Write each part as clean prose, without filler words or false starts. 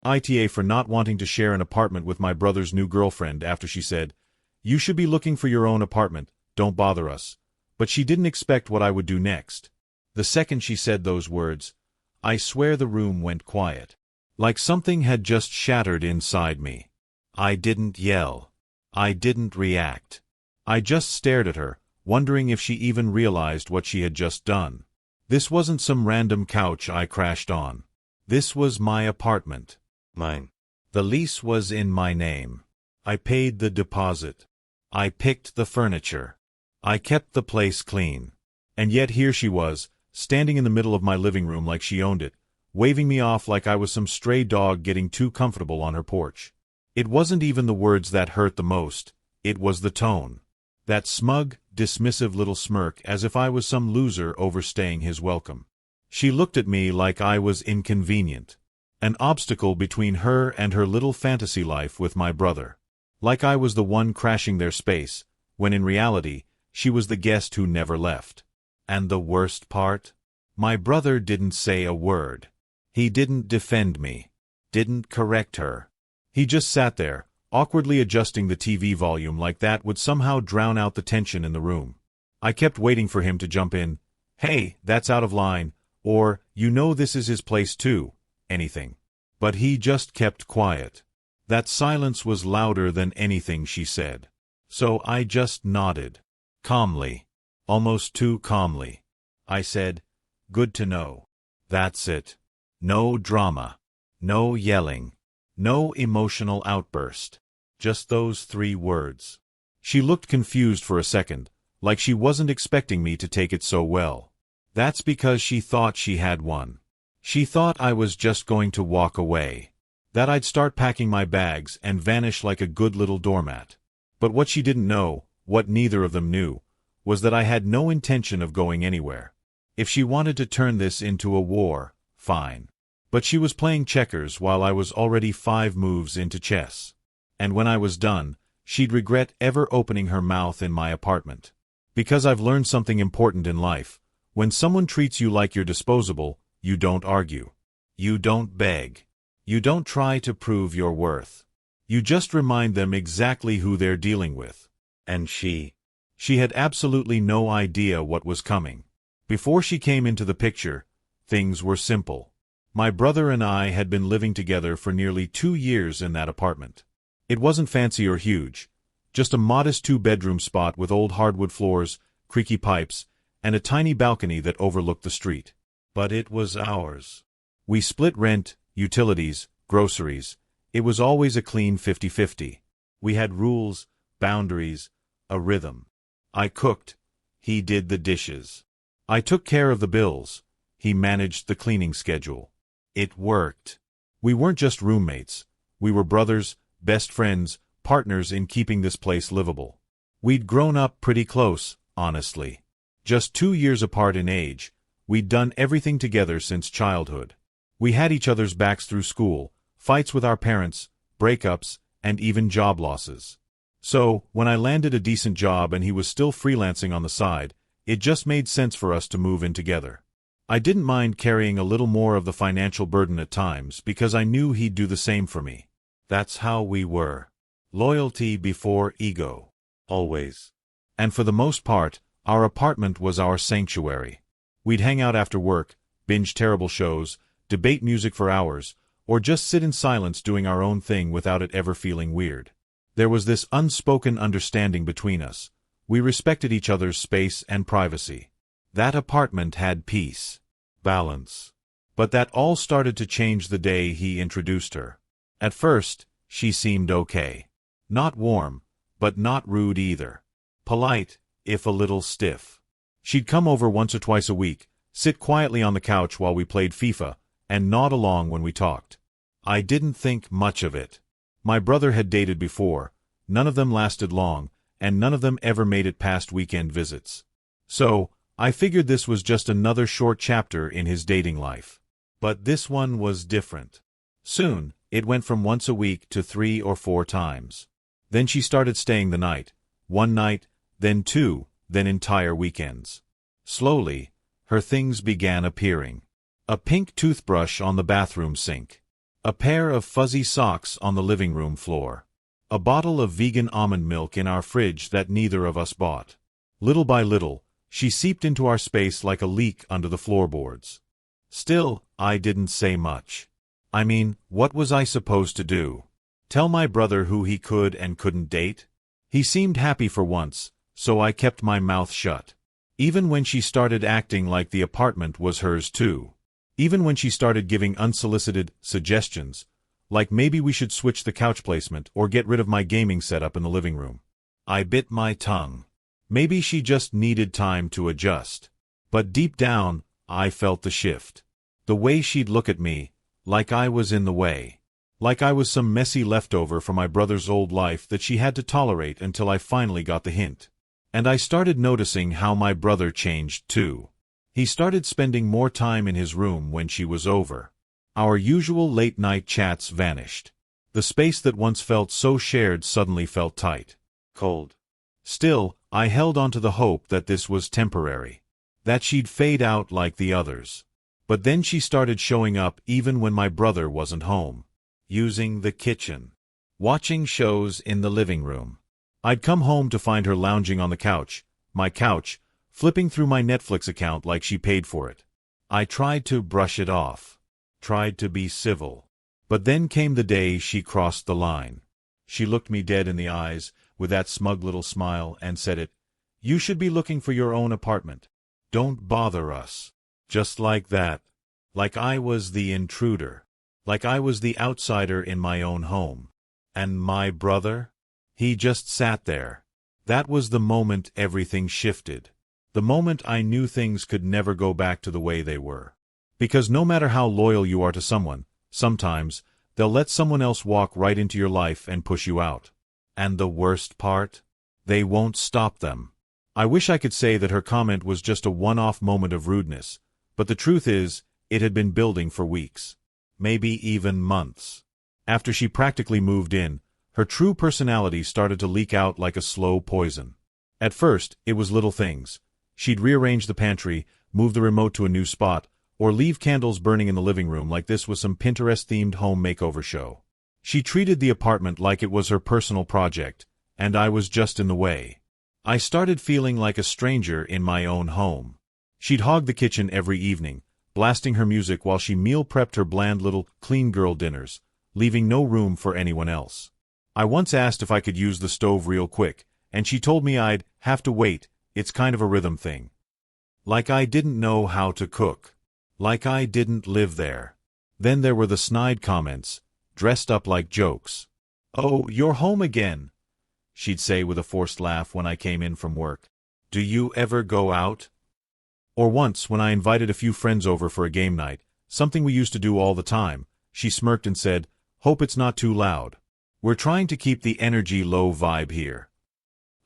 AITA for not wanting to share an apartment with my brother's new girlfriend after she said, "You should be looking for your own apartment, don't bother us." But she didn't expect what I would do next. The second she said those words, I swear the room went quiet. Like something had just shattered inside me. I didn't yell. I didn't react. I just stared at her, wondering if she even realized what she had just done. This wasn't some random couch I crashed on. This was my apartment. Mine. The lease was in my name. I paid the deposit. I picked the furniture. I kept the place clean. And yet here she was, standing in the middle of my living room like she owned it, waving me off like I was some stray dog getting too comfortable on her porch. It wasn't even the words that hurt the most, it was the tone. That smug, dismissive little smirk as if I was some loser overstaying his welcome. She looked at me like I was inconvenient. An obstacle between her and her little fantasy life with my brother. Like I was the one crashing their space, when in reality, she was the guest who never left. And the worst part? My brother didn't say a word. He didn't defend me. Didn't correct her. He just sat there, awkwardly adjusting the TV volume like that would somehow drown out the tension in the room. I kept waiting for him to jump in. "Hey, that's out of line," or, "You know this is his place too," anything. But he just kept quiet. That silence was louder than anything she said. So I just nodded. Calmly. Almost too calmly. I said, "Good to know." That's it. No drama. No yelling. No emotional outburst. Just those 3 words. She looked confused for a second, like she wasn't expecting me to take it so well. That's because she thought she had one. She thought I was just going to walk away. That I'd start packing my bags and vanish like a good little doormat. But what she didn't know, what neither of them knew, was that I had no intention of going anywhere. If she wanted to turn this into a war, fine. But she was playing checkers while I was already 5 moves into chess. And when I was done, she'd regret ever opening her mouth in my apartment. Because I've learned something important in life. When someone treats you like you're disposable, you don't argue. You don't beg. You don't try to prove your worth. You just remind them exactly who they're dealing with. And she had absolutely no idea what was coming. Before she came into the picture, things were simple. My brother and I had been living together for nearly 2 years in that apartment. It wasn't fancy or huge, just a modest 2-bedroom spot with old hardwood floors, creaky pipes, and a tiny balcony that overlooked the street. But it was ours. We split rent, utilities, groceries. It was always a clean 50-50. We had rules, boundaries, a rhythm. I cooked. He did the dishes. I took care of the bills. He managed the cleaning schedule. It worked. We weren't just roommates. We were brothers, best friends, partners in keeping this place livable. We'd grown up pretty close, honestly. Just 2 years apart in age, we'd done everything together since childhood. We had each other's backs through school, fights with our parents, breakups, and even job losses. So, when I landed a decent job and he was still freelancing on the side, it just made sense for us to move in together. I didn't mind carrying a little more of the financial burden at times because I knew he'd do the same for me. That's how we were. Loyalty before ego. Always. And for the most part, our apartment was our sanctuary. We'd hang out after work, binge terrible shows, debate music for hours, or just sit in silence doing our own thing without it ever feeling weird. There was this unspoken understanding between us. We respected each other's space and privacy. That apartment had peace. Balance. But that all started to change the day he introduced her. At first, she seemed okay. Not warm, but not rude either. Polite, if a little stiff. She'd come over once or twice a week, sit quietly on the couch while we played FIFA, and nod along when we talked. I didn't think much of it. My brother had dated before, none of them lasted long, and none of them ever made it past weekend visits. So, I figured this was just another short chapter in his dating life. But this one was different. Soon, it went from once a week to 3 or 4 times. Then she started staying the night. One night, then 2, then entire weekends. Slowly, her things began appearing. A pink toothbrush on the bathroom sink. A pair of fuzzy socks on the living room floor. A bottle of vegan almond milk in our fridge that neither of us bought. Little by little, she seeped into our space like a leak under the floorboards. Still, I didn't say much. I mean, what was I supposed to do? Tell my brother who he could and couldn't date? He seemed happy for once, so I kept my mouth shut. Even when she started acting like the apartment was hers too. Even when she started giving unsolicited suggestions, like maybe we should switch the couch placement or get rid of my gaming setup in the living room. I bit my tongue. Maybe she just needed time to adjust. But deep down, I felt the shift. The way she'd look at me, like I was in the way. Like I was some messy leftover from my brother's old life that she had to tolerate until I finally got the hint. And I started noticing how my brother changed too. He started spending more time in his room when she was over. Our usual late-night chats vanished. The space that once felt so shared suddenly felt tight. Cold. Still, I held on to the hope that this was temporary. That she'd fade out like the others. But then she started showing up even when my brother wasn't home. Using the kitchen. Watching shows in the living room. I'd come home to find her lounging on the couch, my couch, flipping through my Netflix account like she paid for it. I tried to brush it off. Tried to be civil. But then came the day she crossed the line. She looked me dead in the eyes, with that smug little smile, and said it. You should be looking for your own apartment. Don't bother us. Just like that. Like I was the intruder. Like I was the outsider in my own home. And my brother? He just sat there. That was the moment everything shifted. The moment I knew things could never go back to the way they were. Because no matter how loyal you are to someone, sometimes, they'll let someone else walk right into your life and push you out. And the worst part? They won't stop them. I wish I could say that her comment was just a one-off moment of rudeness, but the truth is, it had been building for weeks. Maybe even months. After she practically moved in, her true personality started to leak out like a slow poison. At first, it was little things. She'd rearrange the pantry, move the remote to a new spot, or leave candles burning in the living room like this was some Pinterest-themed home makeover show. She treated the apartment like it was her personal project, and I was just in the way. I started feeling like a stranger in my own home. She'd hog the kitchen every evening, blasting her music while she meal prepped her bland little clean girl dinners, leaving no room for anyone else. I once asked if I could use the stove real quick, and she told me I'd have to wait. It's kind of a rhythm thing. Like I didn't know how to cook. Like I didn't live there. Then there were the snide comments, dressed up like jokes. Oh, you're home again, she'd say with a forced laugh when I came in from work. Do you ever go out? Or once, when I invited a few friends over for a game night, something we used to do all the time, she smirked and said, Hope it's not too loud. We're trying to keep the energy low vibe here.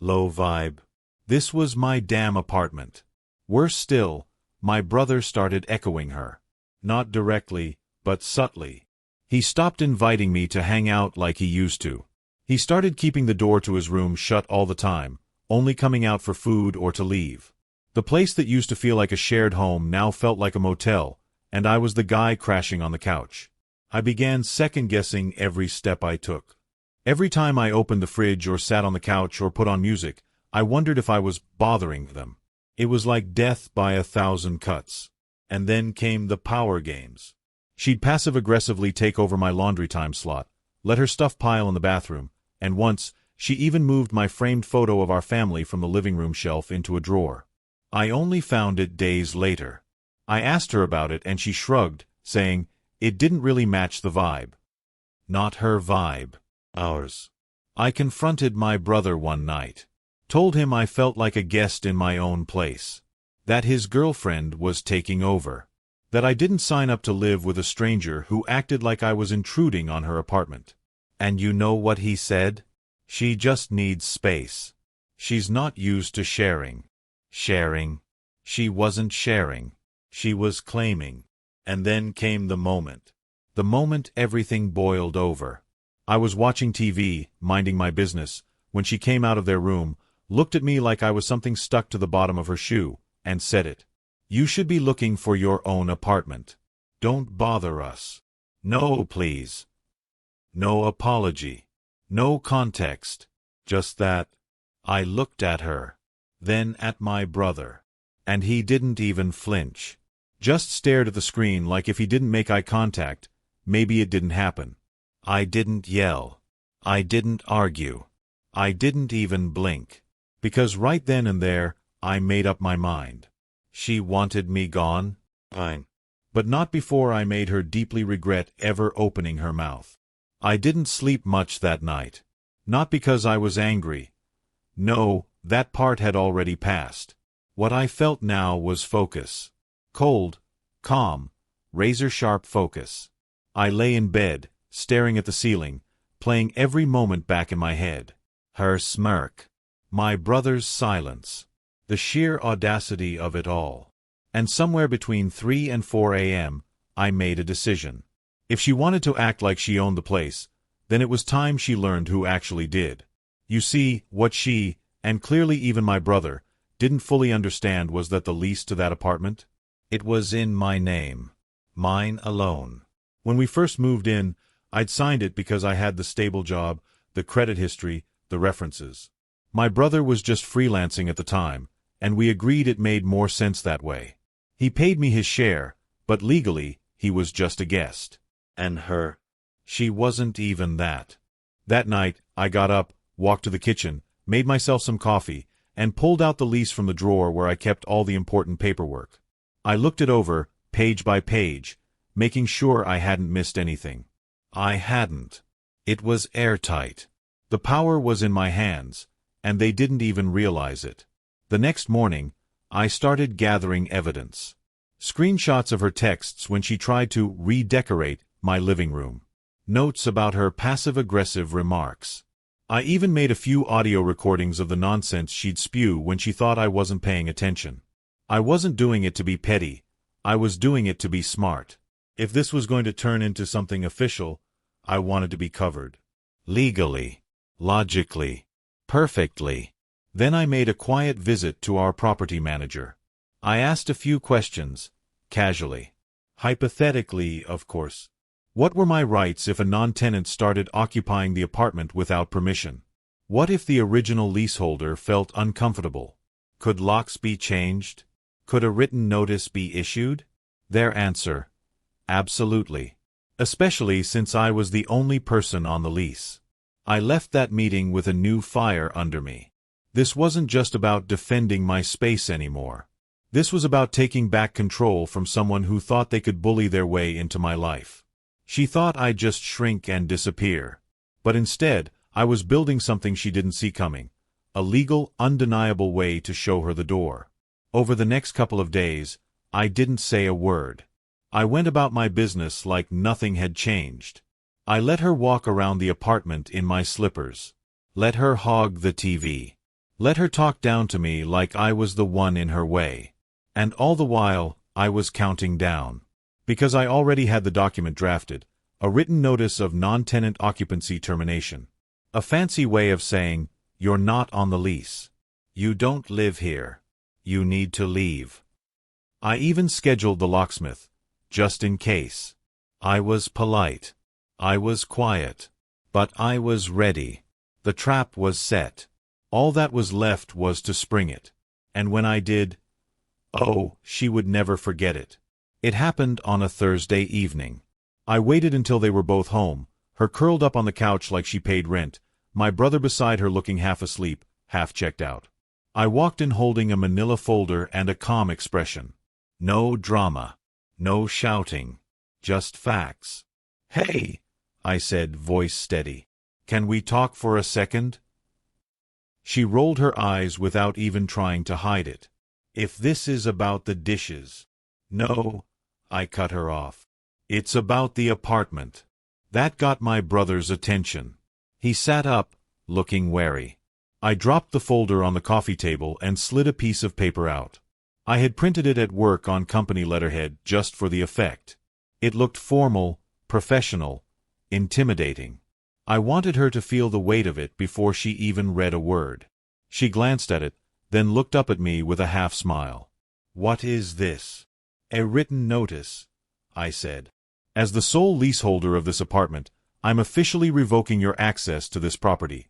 Low vibe. This was my damn apartment. Worse still, my brother started echoing her. Not directly, but subtly. He stopped inviting me to hang out like he used to. He started keeping the door to his room shut all the time, only coming out for food or to leave. The place that used to feel like a shared home now felt like a motel, and I was the guy crashing on the couch. I began second-guessing every step I took. Every time I opened the fridge or sat on the couch or put on music, I wondered if I was bothering them. It was like death by 1,000 cuts. And then came the power games. She'd passive-aggressively take over my laundry time slot, let her stuff pile in the bathroom, and once, she even moved my framed photo of our family from the living room shelf into a drawer. I only found it days later. I asked her about it and she shrugged, saying, it didn't really match the vibe. Not her vibe. Ours. I confronted my brother one night. Told him I felt like a guest in my own place. That his girlfriend was taking over. That I didn't sign up to live with a stranger who acted like I was intruding on her apartment. And you know what he said? She just needs space. She's not used to sharing. Sharing. She wasn't sharing. She was claiming. And then came the moment. The moment everything boiled over. I was watching TV, minding my business, when she came out of their room, looked at me like I was something stuck to the bottom of her shoe, and said it. You should be looking for your own apartment. Don't bother us. No please. No apology. No context. Just that. I looked at her. Then at my brother. And he didn't even flinch. Just stared at the screen like if he didn't make eye contact, maybe it didn't happen. I didn't yell. I didn't argue. I didn't even blink. Because right then and there, I made up my mind. She wanted me gone? Fine. But not before I made her deeply regret ever opening her mouth. I didn't sleep much that night. Not because I was angry. No, that part had already passed. What I felt now was focus. Cold, calm, razor-sharp focus. I lay in bed, staring at the ceiling, playing every moment back in my head. Her smirk. My brother's silence. The sheer audacity of it all. And somewhere between 3 and 4 a.m., I made a decision. If she wanted to act like she owned the place, then it was time she learned who actually did. You see, what she, and clearly even my brother, didn't fully understand was that the lease to that apartment? It was in my name. Mine alone. When we first moved in, I'd signed it because I had the stable job, the credit history, the references. My brother was just freelancing at the time, and we agreed it made more sense that way. He paid me his share, but legally, he was just a guest. And her? She wasn't even that. That night, I got up, walked to the kitchen, made myself some coffee, and pulled out the lease from the drawer where I kept all the important paperwork. I looked it over, page by page, making sure I hadn't missed anything. I hadn't. It was airtight. The power was in my hands, and they didn't even realize it. The next morning, I started gathering evidence. Screenshots of her texts when she tried to redecorate my living room. Notes about her passive-aggressive remarks. I even made a few audio recordings of the nonsense she'd spew when she thought I wasn't paying attention. I wasn't doing it to be petty. I was doing it to be smart. If this was going to turn into something official, I wanted to be covered. Legally. Logically. Perfectly. Then I made a quiet visit to our property manager. I asked a few questions, casually. Hypothetically, of course. What were my rights if a non-tenant started occupying the apartment without permission? What if the original leaseholder felt uncomfortable? Could locks be changed? Could a written notice be issued? Their answer: absolutely. Especially since I was the only person on the lease. I left that meeting with a new fire under me. This wasn't just about defending my space anymore. This was about taking back control from someone who thought they could bully their way into my life. She thought I'd just shrink and disappear. But instead, I was building something she didn't see coming. A legal, undeniable way to show her the door. Over the next couple of days, I didn't say a word. I went about my business like nothing had changed. I let her walk around the apartment in my slippers. Let her hog the TV. Let her talk down to me like I was the one in her way. And all the while, I was counting down. Because I already had the document drafted, a written notice of non-tenant occupancy termination. A fancy way of saying, you're not on the lease. You don't live here. You need to leave. I even scheduled the locksmith, just in case. I was polite. I was quiet. But I was ready. The trap was set. All that was left was to spring it. And when I did, oh, she would never forget it. It happened on a Thursday evening. I waited until they were both home, her curled up on the couch like she paid rent, my brother beside her looking half asleep, half checked out. I walked in holding a manila folder and a calm expression. No drama. No shouting. Just facts. Hey, I said, voice steady. Can we talk for a second? She rolled her eyes without even trying to hide it. If this is about the dishes. No, I cut her off. It's about the apartment. That got my brother's attention. He sat up, looking wary. I dropped the folder on the coffee table and slid a piece of paper out. I had printed it at work on company letterhead just for the effect. It looked formal, professional, intimidating. I wanted her to feel the weight of it before she even read a word. She glanced at it, then looked up at me with a half smile. What is this? A written notice, I said. As the sole leaseholder of this apartment, I'm officially revoking your access to this property."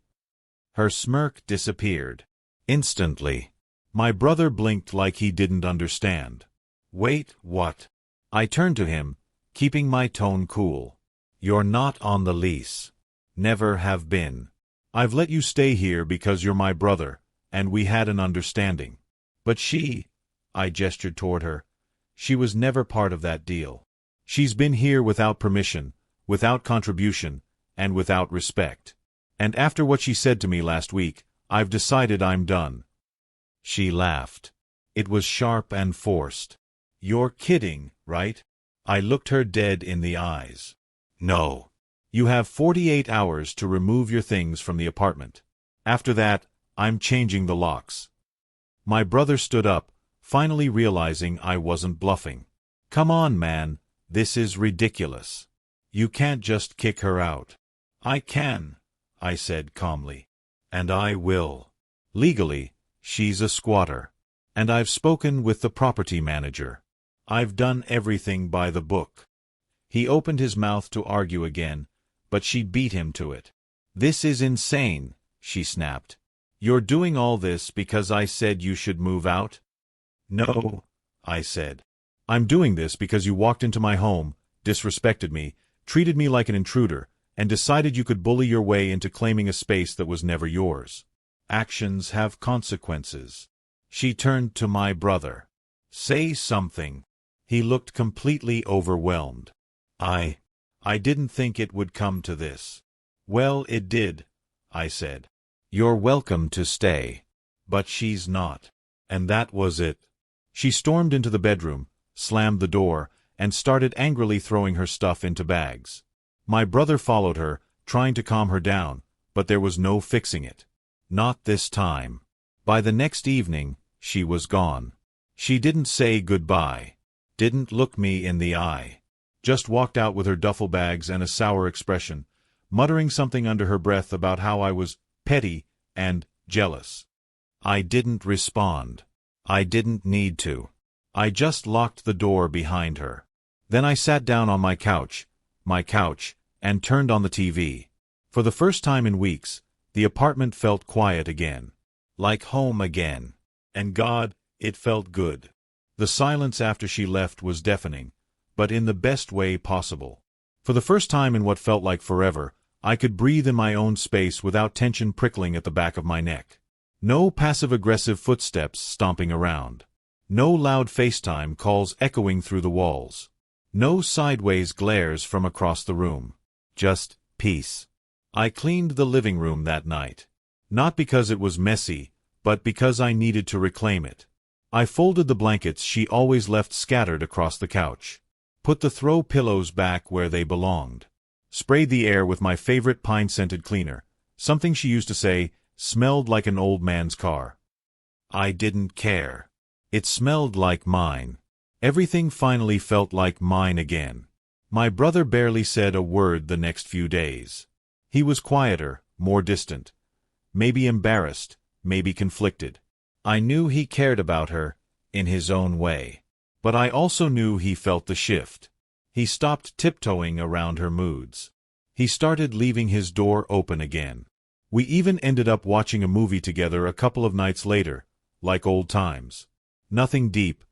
Her smirk disappeared. Instantly. My brother blinked like he didn't understand. "Wait, what?" I turned to him, keeping my tone cool. "You're not on the lease. Never have been. I've let you stay here because you're my brother, and we had an understanding. But she," I gestured toward her, "she was never part of that deal. She's been here without permission, without contribution, and without respect. And after what she said to me last week, I've decided I'm done." She laughed. It was sharp and forced. "You're kidding, right?" I looked her dead in the eyes. "No. You have 48 hours to remove your things from the apartment. After that, I'm changing the locks." My brother stood up, finally realizing I wasn't bluffing. "Come on, man. This is ridiculous. You can't just kick her out." "I can," I said calmly. "And I will. Legally, she's a squatter. And I've spoken with the property manager. I've done everything by the book." He opened his mouth to argue again, but she beat him to it. "This is insane," she snapped. "You're doing all this because I said you should move out?" "No," I said. "I'm doing this because you walked into my home, disrespected me, treated me like an intruder, and decided you could bully your way into claiming a space that was never yours. Actions have consequences." She turned to my brother. "Say something." He looked completely overwhelmed. I didn't think it would come to this." "Well, it did," I said. "You're welcome to stay. But she's not." And that was it. She stormed into the bedroom, slammed the door, and started angrily throwing her stuff into bags. My brother followed her, trying to calm her down, but there was no fixing it. Not this time. By the next evening, she was gone. She didn't say goodbye. Didn't look me in the eye. Just walked out with her duffel bags and a sour expression, muttering something under her breath about how I was petty and jealous. I didn't respond. I didn't need to. I just locked the door behind her. Then I sat down on my couch, and turned on the TV. For the first time in weeks, the apartment felt quiet again. Like home again. And God, it felt good. The silence after she left was deafening, but in the best way possible. For the first time in what felt like forever, I could breathe in my own space without tension prickling at the back of my neck. No passive-aggressive footsteps stomping around. No loud FaceTime calls echoing through the walls. No sideways glares from across the room. Just peace. I cleaned the living room that night. Not because it was messy, but because I needed to reclaim it. I folded the blankets she always left scattered across the couch. Put the throw pillows back where they belonged. Sprayed the air with my favorite pine-scented cleaner, something she used to say smelled like an old man's car. I didn't care. It smelled like mine. Everything finally felt like mine again. My brother barely said a word the next few days. He was quieter, more distant. Maybe embarrassed, maybe conflicted. I knew he cared about her, in his own way. But I also knew he felt the shift. He stopped tiptoeing around her moods. He started leaving his door open again. We even ended up watching a movie together a couple of nights later, like old times. Nothing deep,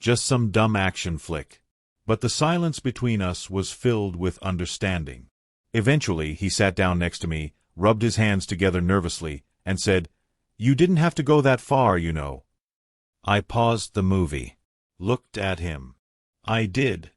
just some dumb action flick. But the silence between us was filled with understanding. Eventually, he sat down next to me, rubbed his hands together nervously, and said, "You didn't have to go that far, you know." I paused the movie. Looked at him. "I did,"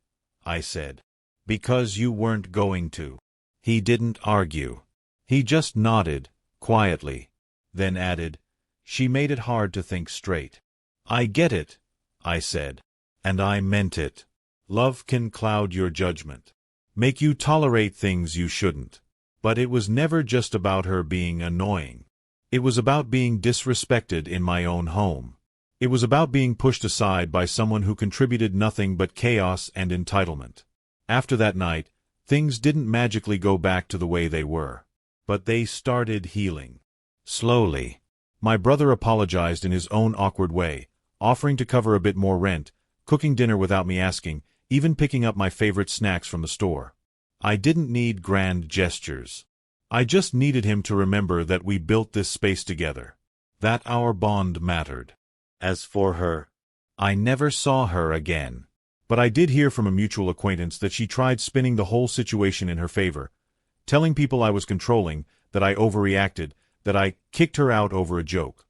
I said. "Because you weren't going to." He didn't argue. He just nodded, quietly. Then added, "She made it hard to think straight." "I get it," I said. And I meant it. Love can cloud your judgment. Make you tolerate things you shouldn't. But it was never just about her being annoying. It was about being disrespected in my own home. It was about being pushed aside by someone who contributed nothing but chaos and entitlement. After that night, things didn't magically go back to the way they were. But they started healing. Slowly. My brother apologized in his own awkward way, offering to cover a bit more rent, cooking dinner without me asking, even picking up my favorite snacks from the store. I didn't need grand gestures. I just needed him to remember that we built this space together, that our bond mattered. As for her, I never saw her again. But I did hear from a mutual acquaintance that she tried spinning the whole situation in her favor, telling people I was controlling, that I overreacted, that I kicked her out over a joke.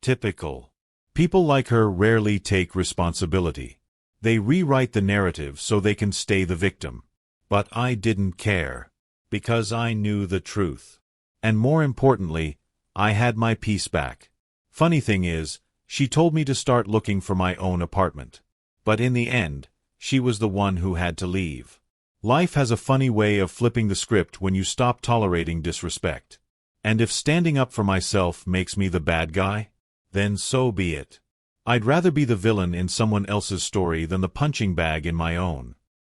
Typical. People like her rarely take responsibility. They rewrite the narrative so they can stay the victim. But I didn't care, because I knew the truth. And more importantly, I had my peace back. Funny thing is, she told me to start looking for my own apartment. But in the end, she was the one who had to leave. Life has a funny way of flipping the script when you stop tolerating disrespect. And if standing up for myself makes me the bad guy, then so be it. I'd rather be the villain in someone else's story than the punching bag in my own.